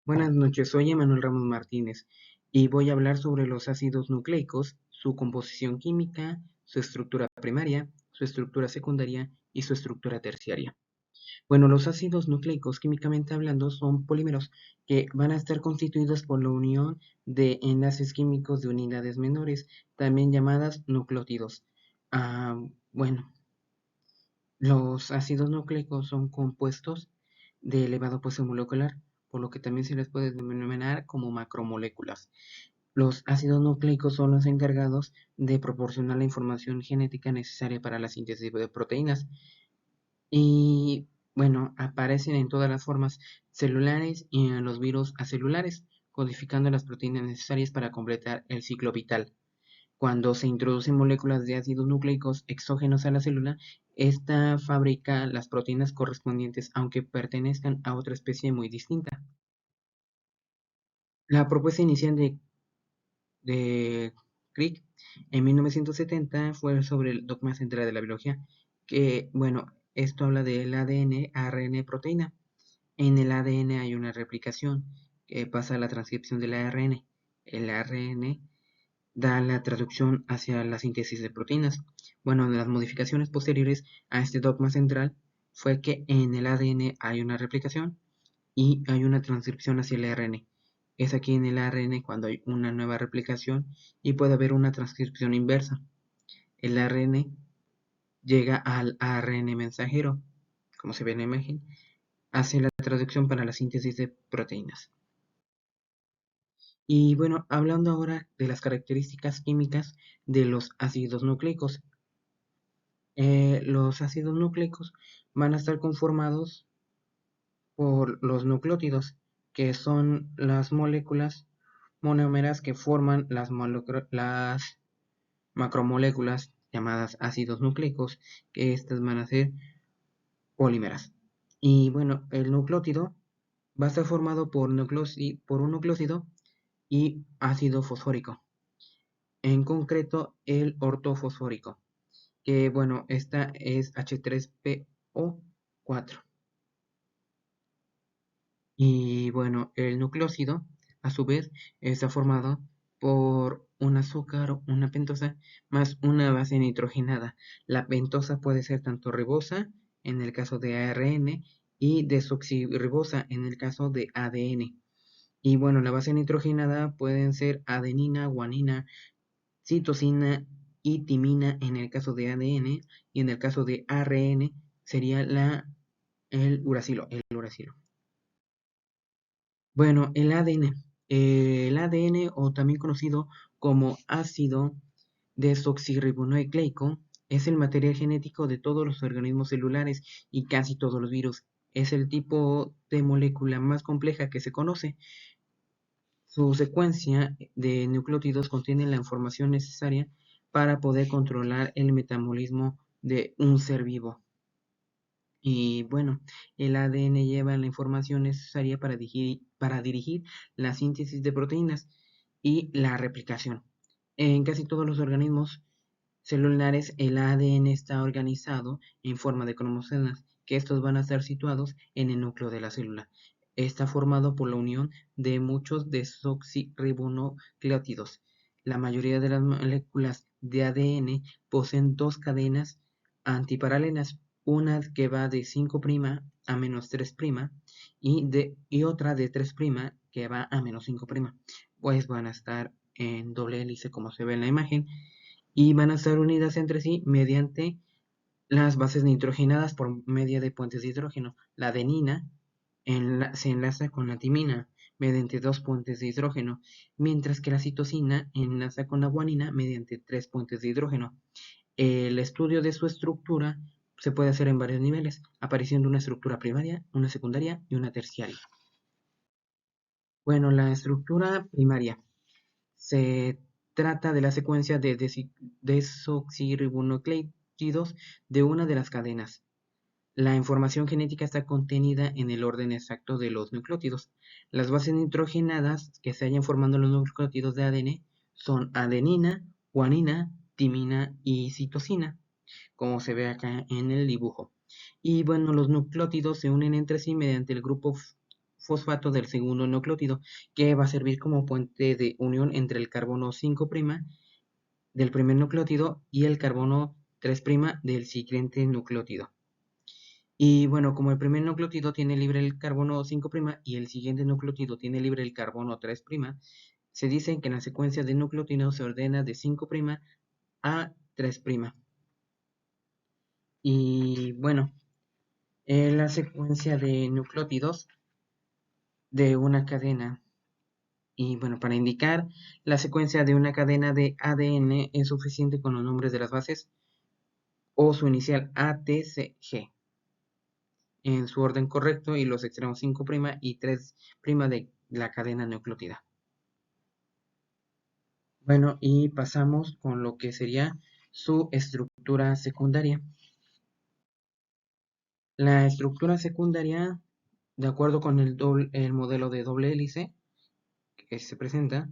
Buenas noches, soy Emanuel Ramos Martínez y voy a hablar sobre los ácidos nucleicos, su composición química, su estructura primaria, su estructura secundaria y su estructura terciaria. Bueno, los ácidos nucleicos, químicamente hablando, son polímeros que van a estar constituidos por la unión de enlaces químicos de unidades menores, también llamadas nucleótidos. Ah, bueno, los ácidos nucleicos son compuestos de elevado peso molecular, por lo que también se les puede denominar como macromoléculas. Los ácidos nucleicos son los encargados de proporcionar la información genética necesaria para la síntesis de proteínas y, bueno, aparecen en todas las formas celulares y en los virus acelulares, codificando las proteínas necesarias para completar el ciclo vital. Cuando se introducen moléculas de ácidos nucleicos exógenos a la célula, esta fabrica las proteínas correspondientes, aunque pertenezcan a otra especie muy distinta. La propuesta inicial de Crick en 1970 fue sobre el dogma central de la biología, que, bueno, esto habla del ADN, ARN, proteína. En el ADN hay una replicación que pasa a la transcripción del ARN. El ARN da la traducción hacia la síntesis de proteínas. Bueno, las modificaciones posteriores a este dogma central fue que en el ADN hay una replicación y hay una transcripción hacia el ARN. Es aquí en el ARN cuando hay una nueva replicación y puede haber una transcripción inversa. El ARN llega al ARN mensajero, como se ve en la imagen, hace la traducción para la síntesis de proteínas. Y bueno, hablando ahora de las características químicas de los ácidos nucleicos. Los ácidos nucleicos van a estar conformados por los nucleótidos, que son las moléculas monómeras que forman las macromoléculas llamadas ácidos nucleicos, que estas van a ser polímeras. Y bueno, el nucleótido va a estar formado por un nucleócido y ácido fosfórico, en concreto el ortofosfórico, que bueno, esta es H3PO4. Y bueno, el nucleócido, a su vez, está formado por un azúcar, una pentosa, más una base nitrogenada. La pentosa puede ser tanto ribosa, en el caso de ARN, y desoxirribosa, en el caso de ADN. Y bueno, la base nitrogenada pueden ser adenina, guanina, citosina y timina en el caso de ADN, y en el caso de ARN sería el uracilo, Bueno, el ADN o también conocido como ácido desoxirribonucleico es el material genético de todos los organismos celulares y casi todos los virus. Es el tipo de molécula más compleja que se conoce. Su secuencia de nucleótidos contiene la información necesaria para poder controlar el metabolismo de un ser vivo. Y bueno, el ADN lleva la información necesaria para dirigir la síntesis de proteínas y la replicación. En casi todos los organismos celulares, el ADN está organizado en forma de cromosomas, que estos van a estar situados en el núcleo de la célula. Está formado por la unión de muchos desoxirribonucleótidos. La mayoría de las moléculas de ADN poseen dos cadenas antiparalelas, una que va de 5' a -3' y otra de 3' que va a -5'. Pues van a estar en doble hélice como se ve en la imagen y van a estar unidas entre sí mediante las bases nitrogenadas por medio de puentes de hidrógeno. La adenina se enlaza con la timina mediante dos puentes de hidrógeno, mientras que la citosina enlaza con la guanina mediante tres puentes de hidrógeno. El estudio de su estructura se puede hacer en varios niveles, apareciendo una estructura primaria, una secundaria y una terciaria. Bueno, la estructura primaria se trata de la secuencia de desoxirribonucleidos de una de las cadenas. La información genética está contenida en el orden exacto de los nucleótidos. Las bases nitrogenadas que se hallan formando los nucleótidos de ADN son adenina, guanina, timina y citosina, como se ve acá en el dibujo. Y bueno, los nucleótidos se unen entre sí mediante el grupo fosfato del segundo nucleótido, que va a servir como puente de unión entre el carbono 5' del primer nucleótido y el carbono 3' del siguiente nucleótido. Y bueno, como el primer nucleótido tiene libre el carbono 5' y el siguiente nucleótido tiene libre el carbono 3', se dice que la secuencia de nucleótidos se ordena de 5' a 3'. Y bueno, la secuencia de nucleótidos de una cadena. Y bueno, para indicar la secuencia de una cadena de ADN es suficiente con los nombres de las bases o su inicial ATCG en su orden correcto y los extremos 5' y 3' de la cadena nucleótida. Bueno, y pasamos con lo que sería su estructura secundaria. La estructura secundaria, de acuerdo con el modelo de doble hélice que se presenta,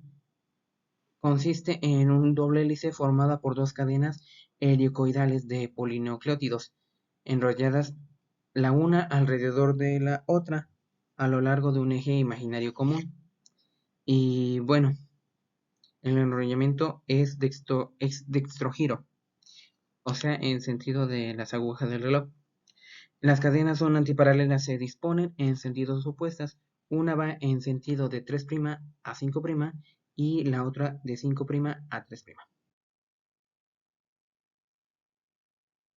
consiste en un doble hélice formada por dos cadenas helicoidales de polinucleótidos, enrolladas la una alrededor de la otra a lo largo de un eje imaginario común. Y bueno, el enrollamiento es dextrogiro, o sea, en sentido de las agujas del reloj. Las cadenas son antiparalelas, se disponen en sentidos opuestos. Una va en sentido de 3' a 5' y la otra de 5' a 3'.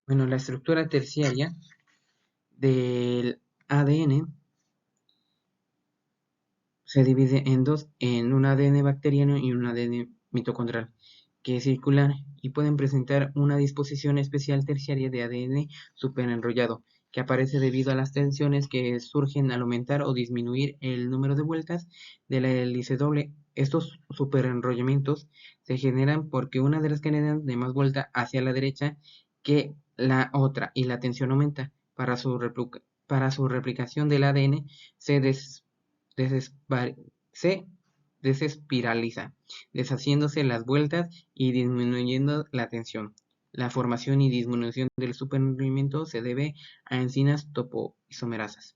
Bueno, la estructura terciaria del ADN se divide en dos, en un ADN bacteriano y un ADN mitocondrial, que es circular y pueden presentar una disposición especial terciaria de ADN superenrollado, que aparece debido a las tensiones que surgen al aumentar o disminuir el número de vueltas de la hélice doble. Estos superenrollamientos se generan porque una de las cadenas de más vuelta hacia la derecha que la otra y la tensión aumenta. Para su replicación del ADN se se desespiraliza, deshaciéndose las vueltas y disminuyendo la tensión. La formación y disminución del superenrollamiento se debe a enzimas topoisomerasas.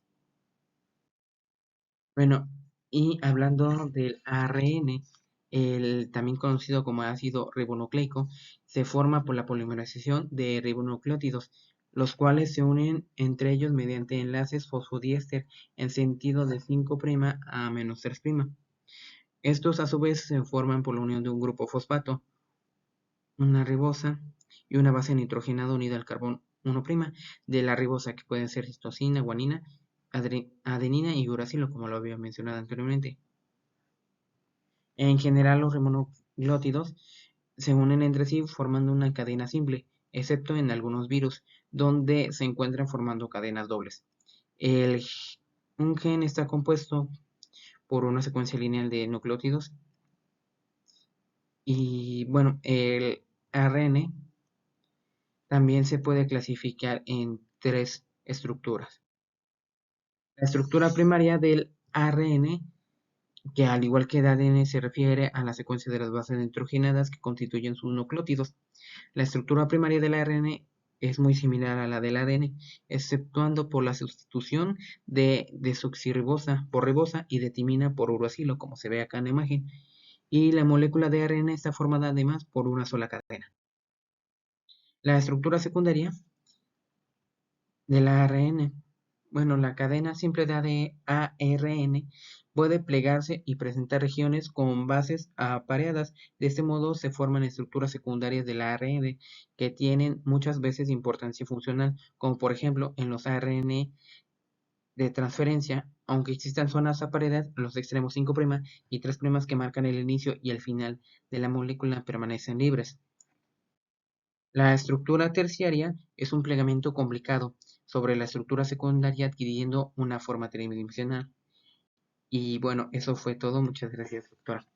Bueno, y hablando del ARN, el también conocido como ácido ribonucleico, se forma por la polimerización de ribonucleótidos, los cuales se unen entre ellos mediante enlaces fosfodiéster en sentido de 5' a -3'. Estos a su vez se forman por la unión de un grupo fosfato, una ribosa y una base nitrogenada unida al carbón 1' de la ribosa, que pueden ser citosina, guanina, adenina y uracilo, como lo había mencionado anteriormente. En general, los ribonucleótidos se unen entre sí formando una cadena simple, excepto en algunos virus, donde se encuentran formando cadenas dobles. Un gen está compuesto por una secuencia lineal de nucleótidos y bueno, el ARN también se puede clasificar en tres estructuras. La estructura primaria del ARN, que al igual que el ADN se refiere a la secuencia de las bases nitrogenadas que constituyen sus nucleótidos. La estructura primaria del ARN es muy similar a la del ADN, exceptuando por la sustitución de desoxirribosa por ribosa y de timina por uracilo, como se ve acá en la imagen. Y la molécula de ARN está formada además por una sola cadena. La estructura secundaria del ARN. Bueno, la cadena simple de ARN puede plegarse y presentar regiones con bases apareadas. De este modo se forman estructuras secundarias del ARN que tienen muchas veces importancia funcional, como por ejemplo en los ARN de transferencia, aunque existan zonas apareadas, los extremos 5' y 3' que marcan el inicio y el final de la molécula permanecen libres. La estructura terciaria es un plegamiento complicado sobre la estructura secundaria adquiriendo una forma tridimensional. Y bueno, eso fue todo. Muchas gracias, doctora.